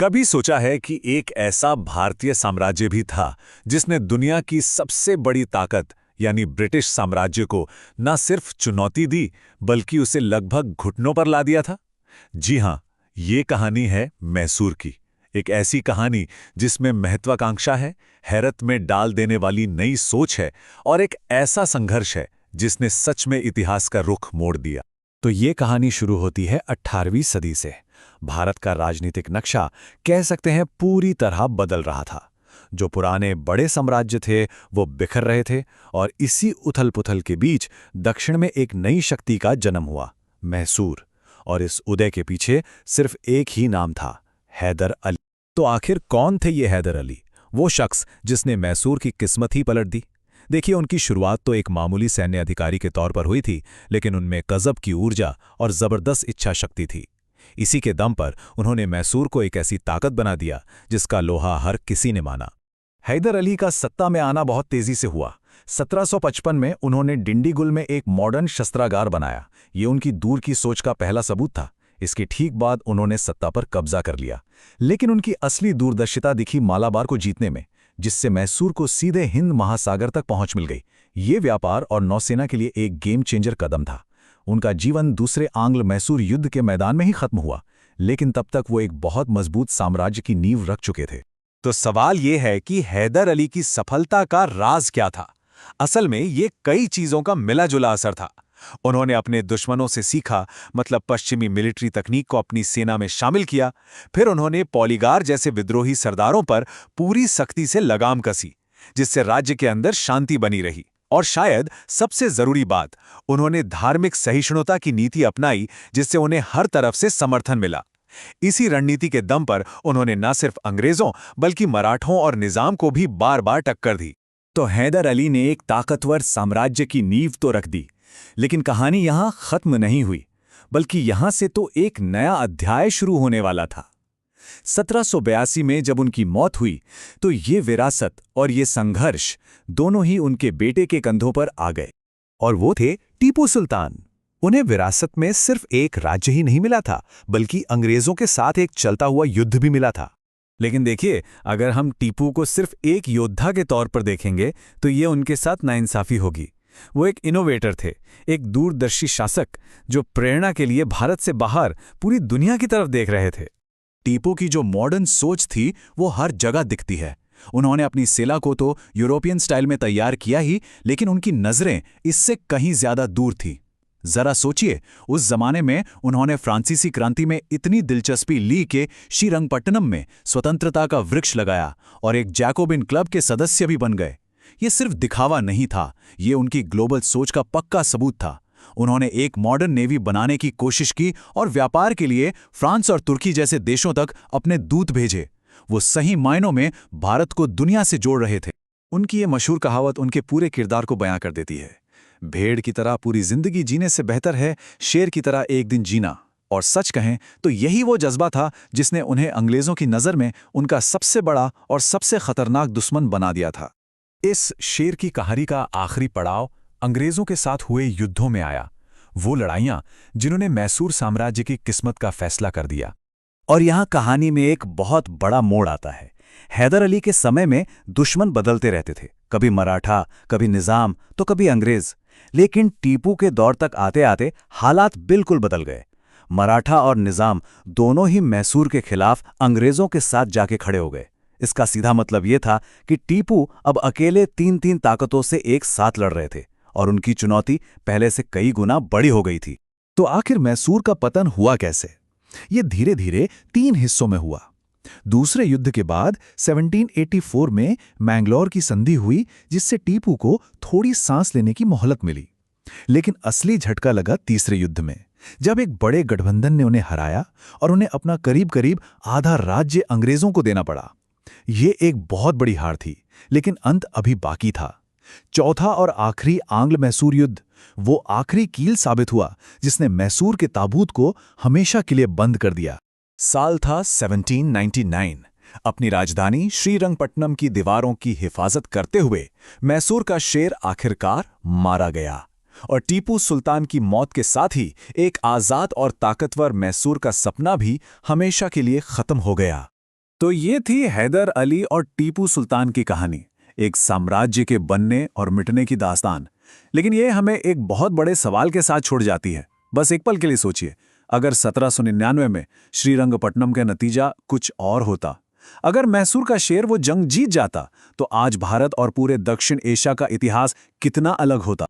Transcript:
कभी सोचा है कि एक ऐसा भारतीय साम्राज्य भी था जिसने दुनिया की सबसे बड़ी ताकत यानी ब्रिटिश साम्राज्य को न सिर्फ चुनौती दी बल्कि उसे लगभग घुटनों पर ला दिया था। जी हां, ये कहानी है मैसूर की। एक ऐसी कहानी जिसमें महत्वाकांक्षा है, हैरत में डाल देने वाली नई सोच है और एक ऐसा संघर्ष है जिसने सच में इतिहास का रुख मोड़ दिया। तो ये कहानी शुरू होती है 18वीं सदी से। भारत का राजनीतिक नक्शा कह सकते हैं पूरी तरह बदल रहा था। जो पुराने बड़े साम्राज्य थे वो बिखर रहे थे और इसी उथल-पुथल के बीच दक्षिण में एक नई शक्ति का जन्म हुआ, मैसूर। और इस उदय के पीछे सिर्फ एक ही नाम था, हैदर अली। तो आखिर कौन थे ये हैदर अली, वो शख्स जिसने मैसूर की किस्मत ही पलट दी? देखिए, उनकी शुरुआत तो एक मामूली सैन्य अधिकारी के तौर पर हुई थी, लेकिन उनमें गजब की ऊर्जा और जबरदस्त इच्छा शक्ति थी। इसी के दम पर उन्होंने मैसूर को एक ऐसी ताकत बना दिया जिसका लोहा हर किसी ने माना। हैदर अली का सत्ता में आना बहुत तेजी से हुआ। 1755 में उन्होंने डिंडीगुल में एक मॉडर्न शस्त्रागार बनाया। ये उनकी दूर की सोच का पहला सबूत था। इसके ठीक बाद उन्होंने सत्ता पर कब्जा कर लिया, लेकिन उनकी असली दूरदर्शिता दिखी मालाबार को जीतने में, जिससे मैसूर को सीधे हिंद महासागर तक पहुंच मिल गई। ये व्यापार और नौसेना के लिए एक गेम चेंजर कदम था। उनका जीवन दूसरे आंग्ल मैसूर युद्ध के मैदान में ही खत्म हुआ, लेकिन तब तक वो एक बहुत मजबूत साम्राज्य की नींव रख चुके थे। तो सवाल ये है कि हैदर अली की सफलता का राज क्या था? असल में ये कई चीजों का मिला-जुला असर था। उन्होंने अपने दुश्मनों से सीखा, मतलब पश्चिमी मिलिट्री तकनीक को अपनी सेना में शामिल किया। फिर उन्होंने पॉलीगार जैसे विद्रोही सरदारों पर पूरी सख्ती से लगाम कसी, जिससे राज्य के अंदर शांति बनी रही। और शायद सबसे जरूरी बात, उन्होंने धार्मिक सहिष्णुता की नीति अपनाई, जिससे उन्हें हर तरफ से समर्थन मिला। इसी रणनीति के दम पर उन्होंने न सिर्फ अंग्रेजों बल्कि मराठों और निजाम को भी बार बार टक्कर दी। तो हैदर अली ने एक ताकतवर साम्राज्य की नींव तो रख दी, लेकिन कहानी यहां खत्म नहीं हुई, बल्कि यहां से तो एक नया अध्याय शुरू होने वाला था। 1782 में जब उनकी मौत हुई तो ये विरासत और ये संघर्ष दोनों ही उनके बेटे के कंधों पर आ गए, और वो थे टीपू सुल्तान। उन्हें विरासत में सिर्फ एक राज्य ही नहीं मिला था, बल्कि अंग्रेजों के साथ एक चलता हुआ युद्ध भी मिला था। लेकिन देखिए, अगर हम टीपू को सिर्फ एक योद्धा के तौर पर देखेंगे तो ये उनके साथ नाइंसाफी होगी। वो एक इनोवेटर थे, एक दूरदर्शी शासक जो प्रेरणा के लिए भारत से बाहर पूरी दुनिया की तरफ देख रहे थे। टीपू की जो मॉडर्न सोच थी वो हर जगह दिखती है। उन्होंने अपनी सेना को तो यूरोपियन स्टाइल में तैयार किया ही, लेकिन उनकी नजरें इससे कहीं ज्यादा दूर थी। जरा सोचिए, उस जमाने में उन्होंने फ्रांसीसी क्रांति में इतनी दिलचस्पी ली कि श्रीरंगपट्टनम में स्वतंत्रता का वृक्ष लगाया और एक जैकोबिन क्लब के सदस्य भी बन गए। ये सिर्फ दिखावा नहीं था, ये उनकी ग्लोबल सोच का पक्का सबूत था। उन्होंने एक मॉडर्न नेवी बनाने की कोशिश की और व्यापार के लिए फ्रांस और तुर्की जैसे देशों तक अपने दूत भेजे। वो सही मायनों में भारत को दुनिया से जोड़ रहे थे। उनकी ये मशहूर कहावत उनके पूरे किरदार को बयां कर देती है। भेड़ की तरह पूरी जिंदगी जीने से बेहतर है शेर की तरह एक दिन जीना। और सच कहें तो यही वो जज्बा था जिसने उन्हें अंग्रेजों की नज़र में उनका सबसे बड़ा और सबसे खतरनाक दुश्मन बना दिया था। इस शेर की कहानी का आखिरी पड़ाव अंग्रेजों के साथ हुए युद्धों में आया। वो लड़ाइयां जिन्होंने मैसूर साम्राज्य की किस्मत का फैसला कर दिया। और यहां कहानी में एक बहुत बड़ा मोड़ आता है। हैदर अली के समय में दुश्मन बदलते रहते थे, कभी मराठा, कभी निजाम, तो कभी अंग्रेज। लेकिन टीपू के दौर तक आते आते हालात बिल्कुल बदल गए। मराठा और निजाम दोनों ही मैसूर के खिलाफ अंग्रेजों के साथ जाके खड़े हो गए। इसका सीधा मतलब यह था कि टीपू अब अकेले तीन ताकतों से एक साथ लड़ रहे थे और उनकी चुनौती पहले से कई गुना बड़ी हो गई थी। तो आखिर मैसूर का पतन हुआ कैसे? ये धीरे धीरे 3 हिस्सों में हुआ। दूसरे युद्ध के बाद 1784 में मैंगलोर की संधि हुई, जिससे टीपू को थोड़ी सांस लेने की मोहलत मिली। लेकिन असली झटका लगा तीसरे युद्ध में, जब एक बड़े गठबंधन ने उन्हें हराया और उन्हें अपना करीब करीब आधा राज्य अंग्रेजों को देना पड़ा। ये एक बहुत बड़ी हार थी, लेकिन अंत अभी बाकी था। चौथा और आखिरी आंग्ल मैसूर युद्ध वो आखिरी कील साबित हुआ जिसने मैसूर के ताबूत को हमेशा के लिए बंद कर दिया। साल था 1799। अपनी राजधानी श्रीरंगपट्टनम की दीवारों की हिफाजत करते हुए मैसूर का शेर आखिरकार मारा गया, और टीपू सुल्तान की मौत के साथ ही एक आजाद और ताकतवर मैसूर का सपना भी हमेशा के लिए खत्म हो गया। तो ये थी हैदर अली और टीपू सुल्तान की कहानी, एक साम्राज्य के बनने और मिटने की दास्तान। लेकिन ये हमें एक बहुत बड़े सवाल के साथ छोड़ जाती है। बस एक पल के लिए सोचिए, अगर 1799 में श्रीरंगपट्टनम का नतीजा कुछ और होता, अगर मैसूर का शेर वो जंग जीत जाता, तो आज भारत और पूरे दक्षिण एशिया का इतिहास कितना अलग होता।